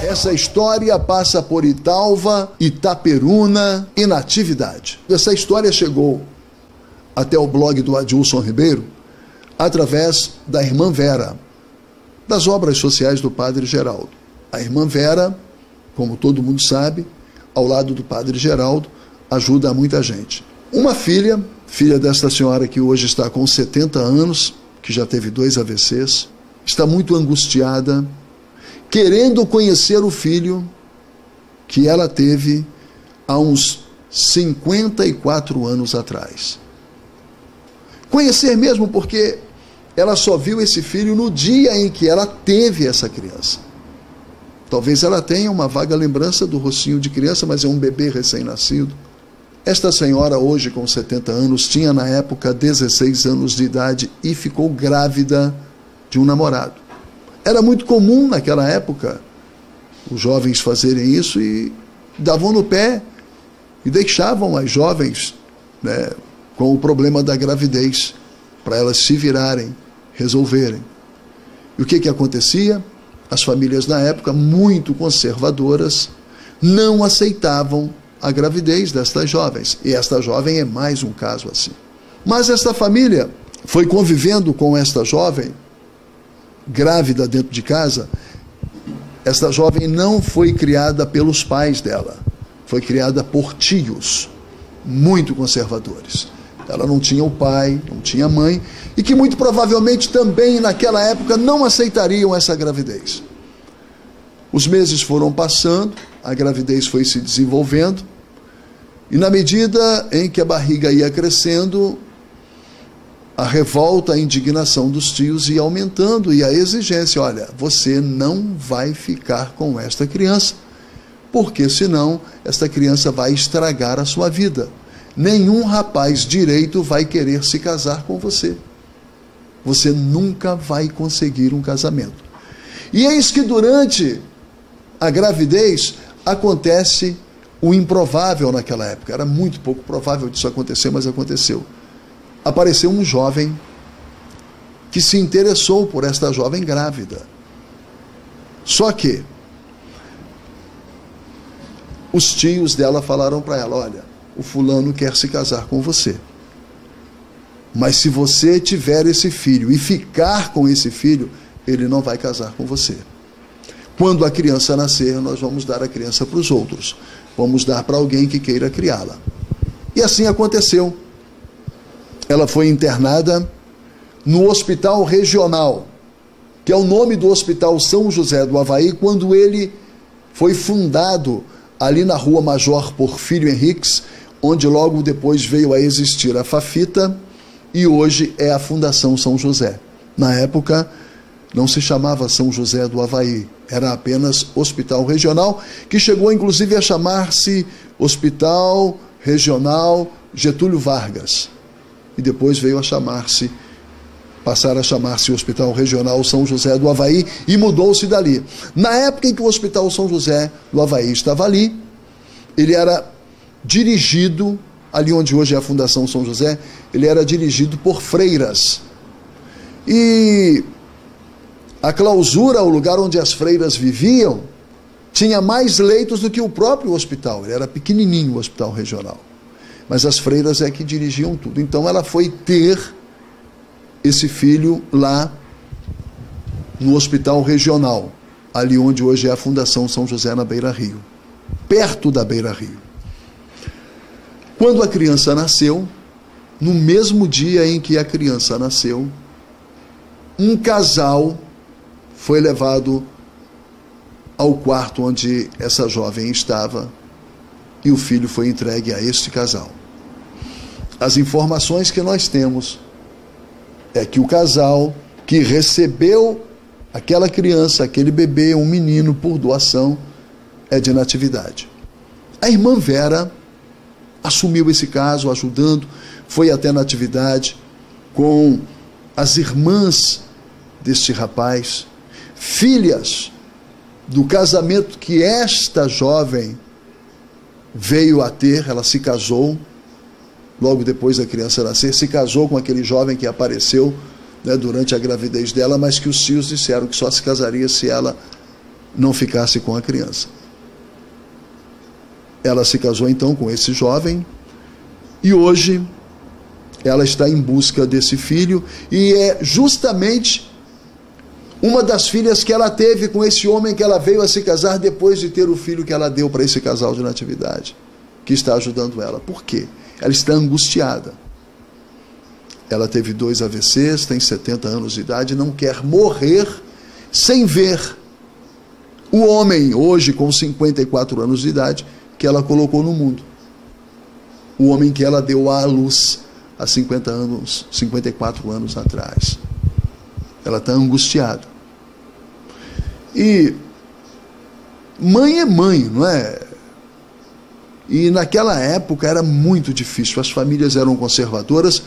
Essa história passa por Italva, Itaperuna e Natividade. Essa história chegou até o blog do Adilson Ribeiro através da irmã Vera, das obras sociais do Padre Geraldo. A irmã Vera, como todo mundo sabe, ao lado do Padre Geraldo, ajuda muita gente. Uma filha desta senhora que hoje está com 70 anos, que já teve 2 AVCs, está muito angustiada, querendo conhecer o filho que ela teve há uns 54 anos atrás. Conhecer mesmo porque ela só viu esse filho no dia em que ela teve essa criança. Talvez ela tenha uma vaga lembrança do rostinho de criança, mas é um bebê recém-nascido. Esta senhora, hoje com 70 anos, tinha na época 16 anos de idade e ficou grávida de um namorado. Era muito comum naquela época os jovens fazerem isso e davam no pé e deixavam as jovens, né, com o problema da gravidez, para elas se virarem, resolverem. E o que acontecia? As famílias na época, muito conservadoras, não aceitavam a gravidez destas jovens. E esta jovem é mais um caso assim. Mas esta família foi convivendo com esta jovem, grávida dentro de casa. Esta jovem não foi criada pelos pais dela, foi criada por tios, muito conservadores. Ela não tinha o pai, não tinha a mãe, e que muito provavelmente também naquela época não aceitariam essa gravidez. Os meses foram passando, a gravidez foi se desenvolvendo, e na medida em que a barriga ia crescendo, a revolta, a indignação dos tios ia aumentando, e a exigência: olha, você não vai ficar com esta criança, porque senão esta criança vai estragar a sua vida. Nenhum rapaz direito vai querer se casar com você. Você nunca vai conseguir um casamento. E eis que durante a gravidez acontece o improvável naquela época. Era muito pouco provável disso acontecer, mas aconteceu. Apareceu um jovem que se interessou por esta jovem grávida. Só que os tios dela falaram para ela: olha, o fulano quer se casar com você. Mas se você tiver esse filho e ficar com esse filho, ele não vai casar com você. Quando a criança nascer, nós vamos dar a criança para os outros. Vamos dar para alguém que queira criá-la. E assim aconteceu. Ela foi internada no Hospital Regional, que é o nome do Hospital São José do Avaí, quando ele foi fundado ali na Rua Major Porfírio Henriques, onde logo depois veio a existir a Fafita, e hoje é a Fundação São José. Na época, não se chamava São José do Avaí, era apenas Hospital Regional, que chegou inclusive a chamar-se Hospital Regional Getúlio Vargas. E depois veio a passar a chamar-se Hospital Regional São José do Avaí, e mudou-se dali. Na época em que o Hospital São José do Avaí estava ali, ele era dirigido, ali onde hoje é a Fundação São José, ele era dirigido por freiras. E a clausura, o lugar onde as freiras viviam, tinha mais leitos do que o próprio hospital. Ele era pequenininho, o Hospital Regional. Mas as freiras é que dirigiam tudo. Então ela foi ter esse filho lá no Hospital Regional, ali onde hoje é a Fundação São José, na Beira Rio, perto da Beira Rio. Quando a criança nasceu, no mesmo dia em que a criança nasceu, um casal foi levado ao quarto onde essa jovem estava, e o filho foi entregue a este casal. As informações que nós temos é que o casal que recebeu aquela criança, aquele bebê, um menino, por doação, é de Natividade. A irmã Vera assumiu esse caso, ajudando, foi até Natividade com as irmãs deste rapaz, filhas do casamento que esta jovem veio a ter. Ela se casou, logo depois da criança nascer, se casou com aquele jovem que apareceu, né, durante a gravidez dela, mas que os tios disseram que só se casaria se ela não ficasse com a criança. Ela se casou então com esse jovem e hoje ela está em busca desse filho, e é justamente uma das filhas que ela teve com esse homem que ela veio a se casar depois de ter o filho que ela deu para esse casal de natividade, que está ajudando ela. Por quê? Ela está angustiada. Ela teve 2 AVCs, tem 70 anos de idade, não quer morrer sem ver o homem, hoje com 54 anos de idade, que ela colocou no mundo. O homem que ela deu à luz há 54 anos atrás. Ela está angustiada. E mãe é mãe, não é? E naquela época era muito difícil, as famílias eram conservadoras.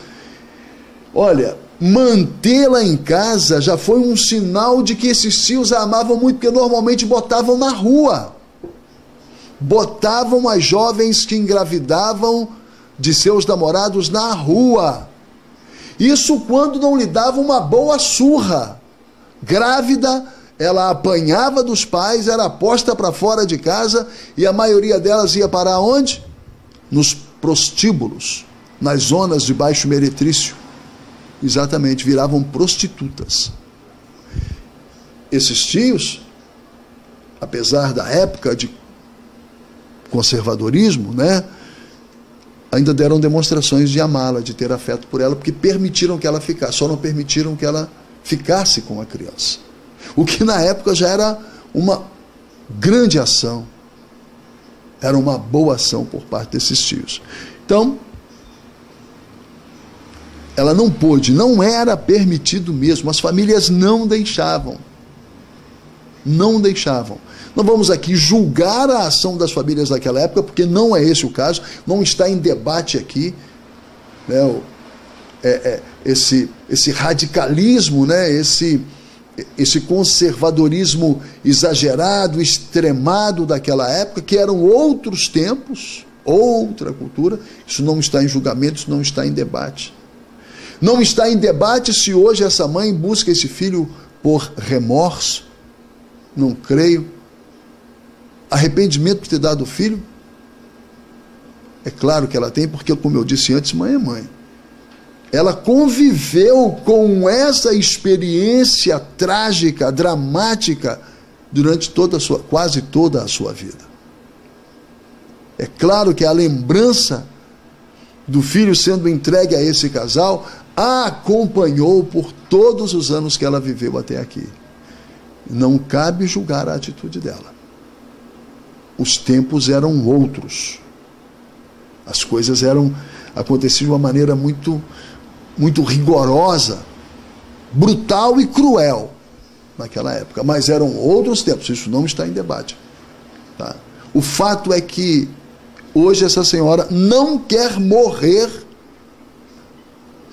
Olha, mantê-la em casa já foi um sinal de que esses tios a amavam muito, porque normalmente botavam na rua. Botavam as jovens que engravidavam de seus namorados na rua. Isso quando não lhe davam uma boa surra. Grávida, ela apanhava dos pais, era posta para fora de casa, e a maioria delas ia parar onde? Nos prostíbulos, nas zonas de baixo meretrício. Exatamente, viravam prostitutas. Esses tios, apesar da época de conservadorismo, né, ainda deram demonstrações de amá-la, de ter afeto por ela, porque permitiram que ela ficasse, só não permitiram que ela ficasse com a criança. O que na época já era uma grande ação, era uma boa ação por parte desses tios. Então, ela não pôde, não era permitido mesmo, as famílias não deixavam. Não deixavam. Não vamos aqui julgar a ação das famílias daquela época, porque não é esse o caso, não está em debate aqui, né, esse radicalismo, né, esse conservadorismo exagerado, extremado daquela época, que eram outros tempos, outra cultura. Isso não está em julgamento, isso não está em debate. Não está em debate se hoje essa mãe busca esse filho por remorso, não creio. Arrependimento por ter dado o filho? É claro que ela tem, porque, como eu disse antes, mãe é mãe. Ela conviveu com essa experiência trágica, dramática, durante quase toda a sua vida. É claro que a lembrança do filho sendo entregue a esse casal a acompanhou por todos os anos que ela viveu até aqui. Não cabe julgar a atitude dela. Os tempos eram outros. As coisas aconteciam de uma maneira muito, muito rigorosa, brutal e cruel naquela época. Mas eram outros tempos, isso não está em debate. Tá? O fato é que hoje essa senhora não quer morrer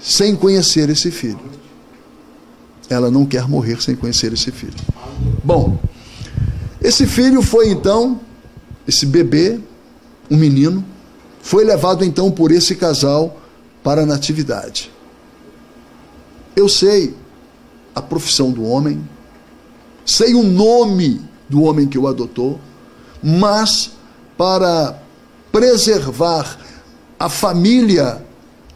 sem conhecer esse filho. Ela não quer morrer sem conhecer esse filho. Bom, esse filho foi então, esse bebê, um menino, foi levado então por esse casal para a natividade. Eu sei a profissão do homem, sei o nome do homem que o adotou, mas para preservar a família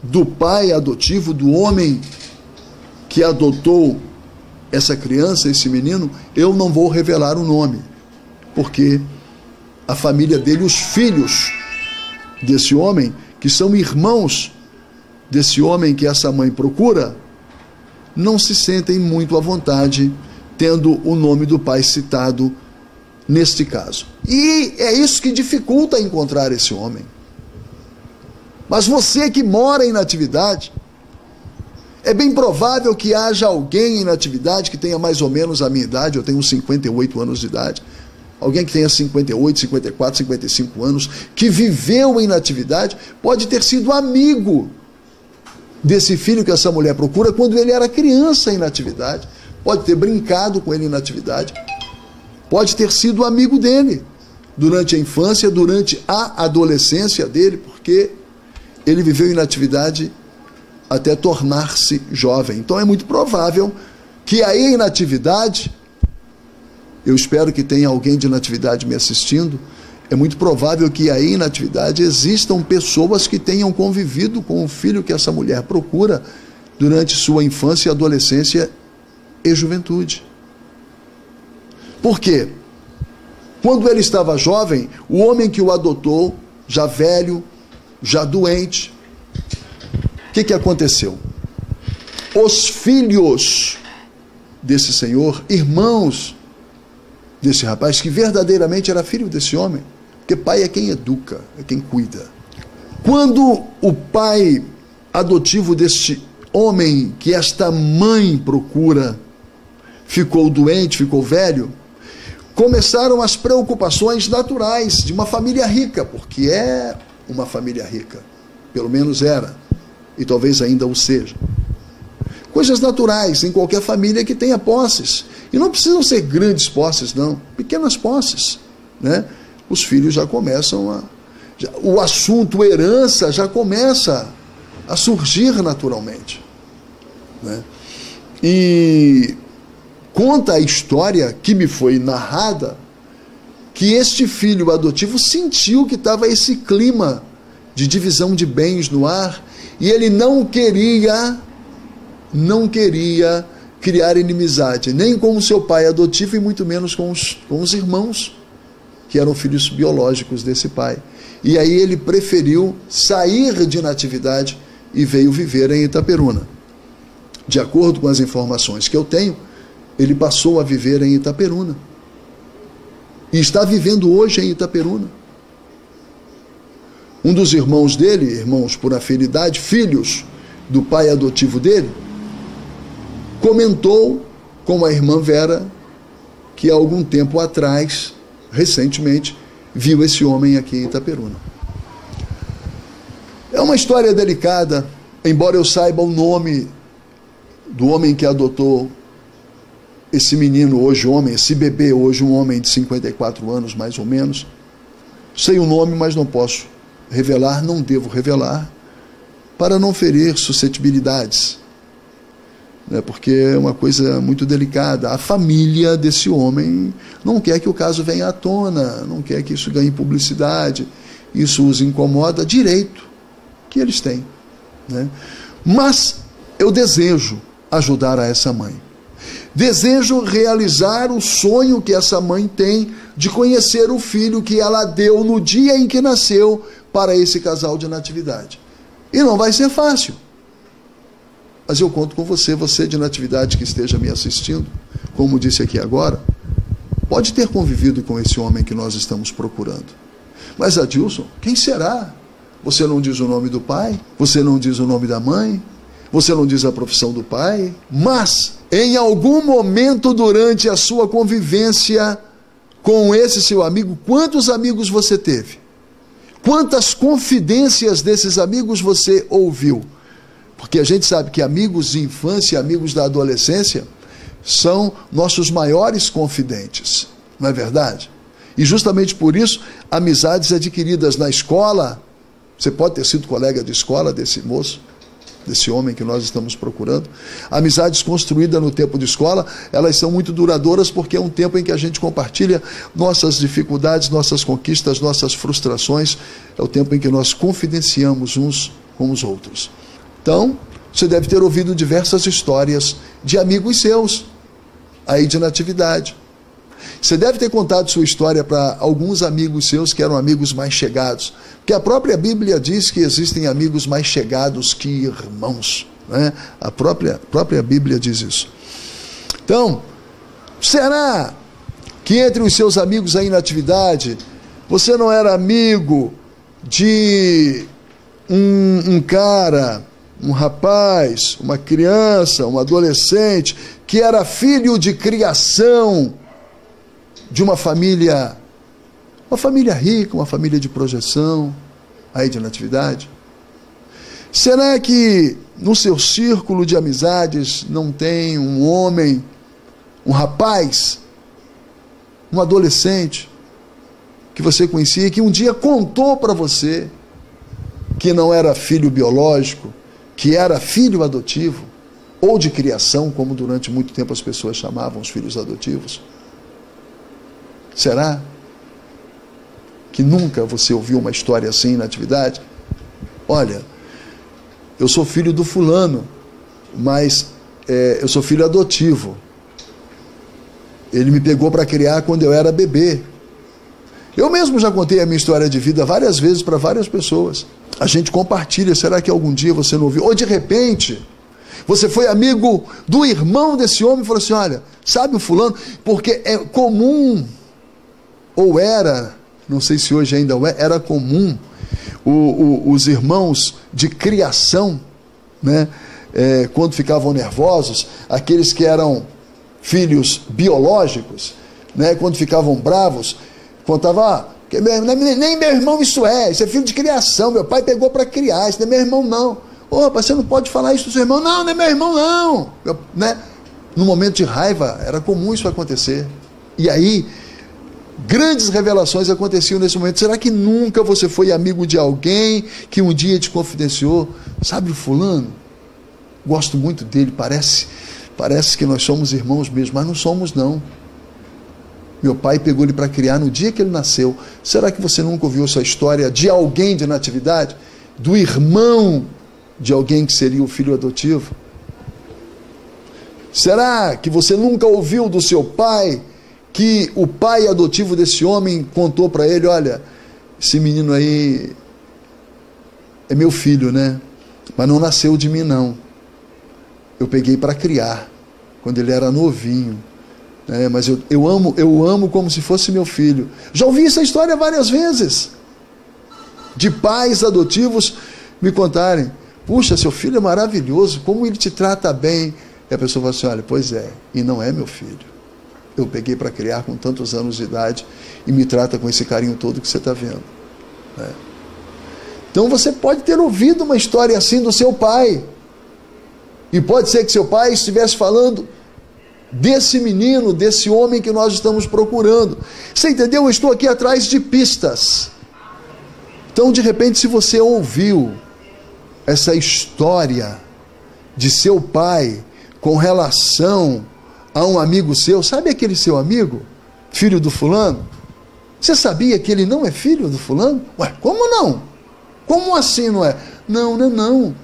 do pai adotivo, do homem que adotou essa criança, esse menino, eu não vou revelar o nome, porque a família dele, os filhos desse homem, que são irmãos desse homem que essa mãe procura, não se sentem muito à vontade tendo o nome do pai citado neste caso. E é isso que dificulta encontrar esse homem. Mas você que mora em natividade, é bem provável que haja alguém em natividade que tenha mais ou menos a minha idade, eu tenho 58 anos de idade, alguém que tenha 58, 54, 55 anos, que viveu em natividade, pode ter sido amigo desse filho que essa mulher procura quando ele era criança em natividade, pode ter brincado com ele em natividade, pode ter sido amigo dele durante a infância, durante a adolescência dele, porque ele viveu em natividade até tornar-se jovem. Então é muito provável que aí em natividade eu espero que tenha alguém de Natividade me assistindo, é muito provável que aí em Natividade existam pessoas que tenham convivido com o filho que essa mulher procura durante sua infância, adolescência e juventude. Por quê? Quando ele estava jovem, o homem que o adotou, já velho, já doente, o que aconteceu? Os filhos desse senhor, irmãos desse rapaz, que verdadeiramente era filho desse homem, porque pai é quem educa, é quem cuida. Quando o pai adotivo deste homem que esta mãe procura ficou doente, ficou velho, começaram as preocupações naturais de uma família rica, porque é uma família rica, pelo menos era, e talvez ainda o seja. Coisas naturais em qualquer família que tenha posses, e não precisam ser grandes posses não, pequenas posses, né? Os filhos já começam o assunto herança já começa a surgir naturalmente, né? E conta a história que me foi narrada que este filho adotivo sentiu que estava esse clima de divisão de bens no ar e ele não queria criar inimizade, nem com o seu pai adotivo e muito menos com os irmãos, que eram filhos biológicos desse pai. E aí ele preferiu sair de Natividade e veio viver em Itaperuna. De acordo com as informações que eu tenho, ele passou a viver em Itaperuna. E está vivendo hoje em Itaperuna. Um dos irmãos dele, irmãos por afinidade, filhos do pai adotivo dele, comentou com a irmã Vera que há algum tempo atrás, recentemente, viu esse homem aqui em Itaperuna. É uma história delicada, embora eu saiba o nome do homem que adotou esse menino hoje, homem, esse bebê hoje, um homem de 54 anos, mais ou menos. Sei o nome, mas não posso revelar, não devo revelar, para não ferir suscetibilidades, né? Porque é uma coisa muito delicada. A família desse homem não quer que o caso venha à tona, não quer que isso ganhe publicidade, isso os incomoda, direito que eles têm, né? Mas eu desejo ajudar a essa mãe. Desejo realizar o sonho que essa mãe tem de conhecer o filho que ela deu no dia em que nasceu para esse casal de Natividade. E não vai ser fácil. Mas eu conto com você, você de Natividade que esteja me assistindo, como disse aqui agora, pode ter convivido com esse homem que nós estamos procurando. Mas Adilson, quem será? Você não diz o nome do pai? Você não diz o nome da mãe? Você não diz a profissão do pai? Mas, em algum momento durante a sua convivência com esse seu amigo, quantos amigos você teve? Quantas confidências desses amigos você ouviu? Porque a gente sabe que amigos de infância e amigos da adolescência são nossos maiores confidentes, não é verdade? E justamente por isso, amizades adquiridas na escola, você pode ter sido colega de escola desse moço, desse homem que nós estamos procurando. Amizades construídas no tempo de escola, elas são muito duradouras porque é um tempo em que a gente compartilha nossas dificuldades, nossas conquistas, nossas frustrações. É o tempo em que nós confidenciamos uns com os outros. Então, você deve ter ouvido diversas histórias de amigos seus, aí de Natividade. Você deve ter contado sua história para alguns amigos seus que eram amigos mais chegados. Porque a própria Bíblia diz que existem amigos mais chegados que irmãos, né? A própria Bíblia diz isso. Então, será que entre os seus amigos aí na Natividade, você não era amigo de um cara, um rapaz, uma criança, um adolescente, que era filho de criação de uma família rica, uma família de projeção, aí de Natividade? Será que no seu círculo de amizades não tem um homem, um rapaz, um adolescente, que você conhecia e que um dia contou para você que não era filho biológico, que era filho adotivo, ou de criação, como durante muito tempo as pessoas chamavam os filhos adotivos? Será que nunca você ouviu uma história assim na atividade? Olha, eu sou filho do fulano, mas eu sou filho adotivo. Ele me pegou para criar quando eu era bebê. Eu mesmo já contei a minha história de vida várias vezes para várias pessoas. A gente compartilha. Será que algum dia você não ouviu? Ou de repente, você foi amigo do irmão desse homem e falou assim, olha, sabe o fulano? Porque é comum, ou era, não sei se hoje ainda é, era comum os irmãos de criação, né, quando ficavam nervosos, aqueles que eram filhos biológicos, né, quando ficavam bravos, contava, nem meu irmão isso é filho de criação, meu pai pegou para criar, isso não é meu irmão não. Opa, você não pode falar isso do seu irmão, não é meu irmão não. Né? No momento de raiva, era comum isso acontecer. E aí, grandes revelações aconteciam nesse momento. Será que nunca você foi amigo de alguém que um dia te confidenciou? Sabe o fulano? Gosto muito dele, parece que nós somos irmãos mesmo, mas não somos não. Meu pai pegou ele para criar no dia que ele nasceu. Será que você nunca ouviu essa história de alguém de natividade? Do irmão de alguém que seria o filho adotivo? Será que você nunca ouviu do seu pai que o pai adotivo desse homem contou para ele, olha, esse menino aí é meu filho, né? Mas não nasceu de mim não. Eu peguei para criar quando ele era novinho. Mas eu amo como se fosse meu filho. Já ouvi essa história várias vezes, de pais adotivos me contarem, puxa, seu filho é maravilhoso, como ele te trata bem. E a pessoa fala assim, olha, pois é, e não é meu filho. Eu peguei para criar com tantos anos de idade e me trata com esse carinho todo que você está vendo. Então você pode ter ouvido uma história assim do seu pai, e pode ser que seu pai estivesse falando desse menino, desse homem que nós estamos procurando. Você entendeu? Eu estou aqui atrás de pistas. Então, de repente, se você ouviu essa história de seu pai com relação a um amigo seu, sabe aquele seu amigo, filho do fulano? Você sabia que ele não é filho do fulano? Ué, como não? Como assim não é? Não.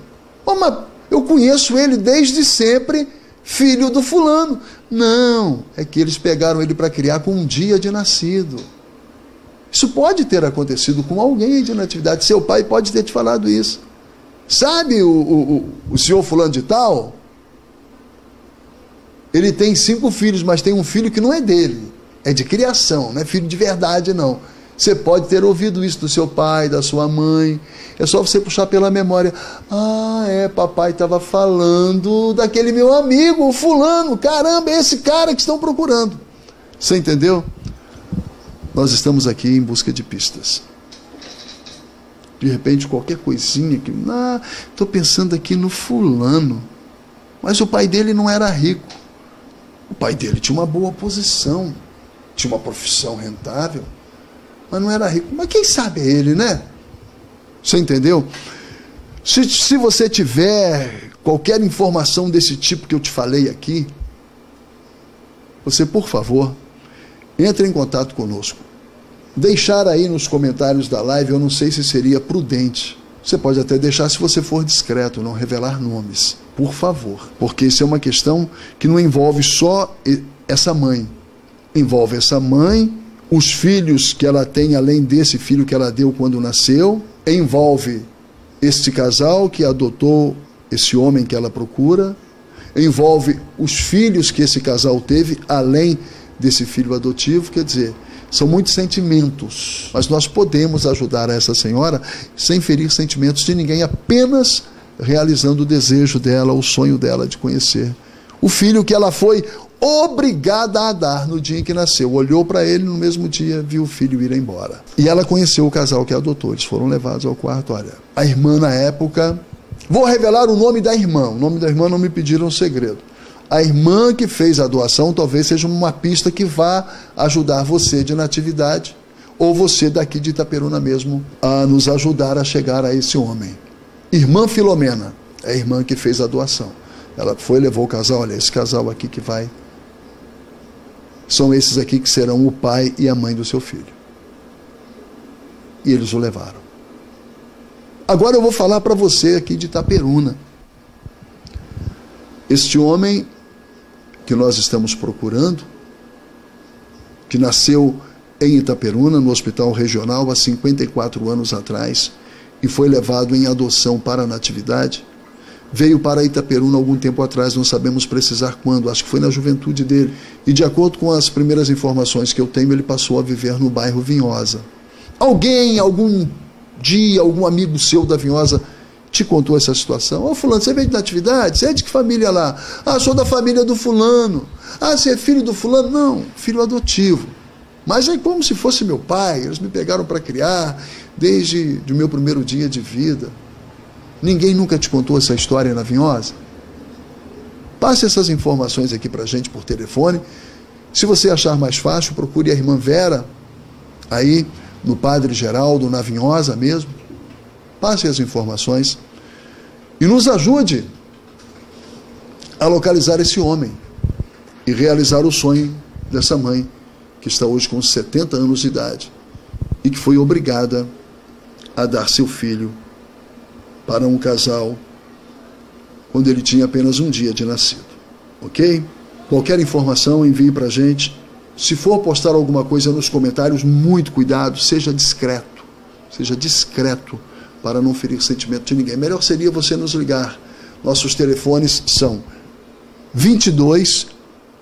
Mas eu conheço ele desde sempre, filho do fulano. Não, é que eles pegaram ele para criar com um dia de nascido. Isso pode ter acontecido com alguém de natividade. Seu pai pode ter te falado isso. Sabe o senhor fulano de tal? Ele tem 5 filhos, mas tem um filho que não é dele. É de criação, não é filho de verdade não. Você pode ter ouvido isso do seu pai, da sua mãe. É só você puxar pela memória. Papai estava falando daquele meu amigo, o fulano. Caramba, é esse cara que estão procurando. Você entendeu? Nós estamos aqui em busca de pistas. De repente, qualquer coisinha que... estou pensando aqui no fulano. Mas o pai dele não era rico. O pai dele tinha uma boa posição. Tinha uma profissão rentável. Mas não era rico. Mas quem sabe é ele, né? Você entendeu? Se você tiver qualquer informação desse tipo que eu te falei aqui, você, por favor, entre em contato conosco. Deixar aí nos comentários da live, eu não sei se seria prudente. Você pode até deixar se você for discreto, não revelar nomes. Por favor. Porque isso é uma questão que não envolve só essa mãe. Envolve essa mãe, os filhos que ela tem, além desse filho que ela deu quando nasceu, envolve este casal que adotou esse homem que ela procura, envolve os filhos que esse casal teve, além desse filho adotivo. Quer dizer, são muitos sentimentos, mas nós podemos ajudar essa senhora sem ferir sentimentos de ninguém, apenas realizando o desejo dela, o sonho dela de conhecer o filho que ela foi obrigada a dar no dia em que nasceu. Olhou para ele no mesmo dia, viu o filho ir embora. E ela conheceu o casal que adotou. Eles foram levados ao quarto. Olha, a irmã na época... Vou revelar o nome da irmã. O nome da irmã não me pediram segredo. A irmã que fez a doação talvez seja uma pista que vá ajudar você de natividade, ou você daqui de Itaperuna mesmo, a nos ajudar a chegar a esse homem. Irmã Filomena é a irmã que fez a doação. Ela foi, levou o casal. Olha, esse casal aqui que vai são esses aqui que serão o pai e a mãe do seu filho. E eles o levaram. Agora eu vou falar para você aqui de Itaperuna. Este homem que nós estamos procurando, que nasceu em Itaperuna, no Hospital Regional, há 54 anos atrás, e foi levado em adoção para a Natividade, veio para Itaperuna algum tempo atrás, não sabemos precisar quando, acho que foi na juventude dele, e de acordo com as primeiras informações que eu tenho, ele passou a viver no bairro Vinhosa. Alguém, algum dia, algum amigo seu da Vinhosa te contou essa situação? Ô fulano, você veio de Natividade? Você é de que família lá? Ah, sou da família do fulano. Ah, você é filho do fulano? Não, filho adotivo. Mas é como se fosse meu pai, eles me pegaram para criar desde o meu primeiro dia de vida. Ninguém nunca te contou essa história na Vinhosa? Passe essas informações aqui para a gente por telefone. Se você achar mais fácil, procure a irmã Vera, aí no Padre Geraldo, na Vinhosa mesmo. Passe as informações e nos ajude a localizar esse homem e realizar o sonho dessa mãe, que está hoje com 70 anos de idade e que foi obrigada a dar seu filho para um casal quando ele tinha apenas um dia de nascido. Ok? Qualquer informação, envie para a gente. Se for postar alguma coisa nos comentários, muito cuidado, seja discreto para não ferir sentimento de ninguém. Melhor seria você nos ligar. Nossos telefones são 22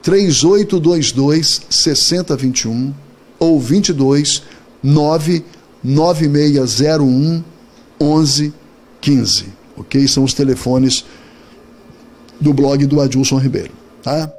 3822 6021 ou 22 99601 1115. Ok? São os telefones do blog do Adilson Ribeiro. Tá?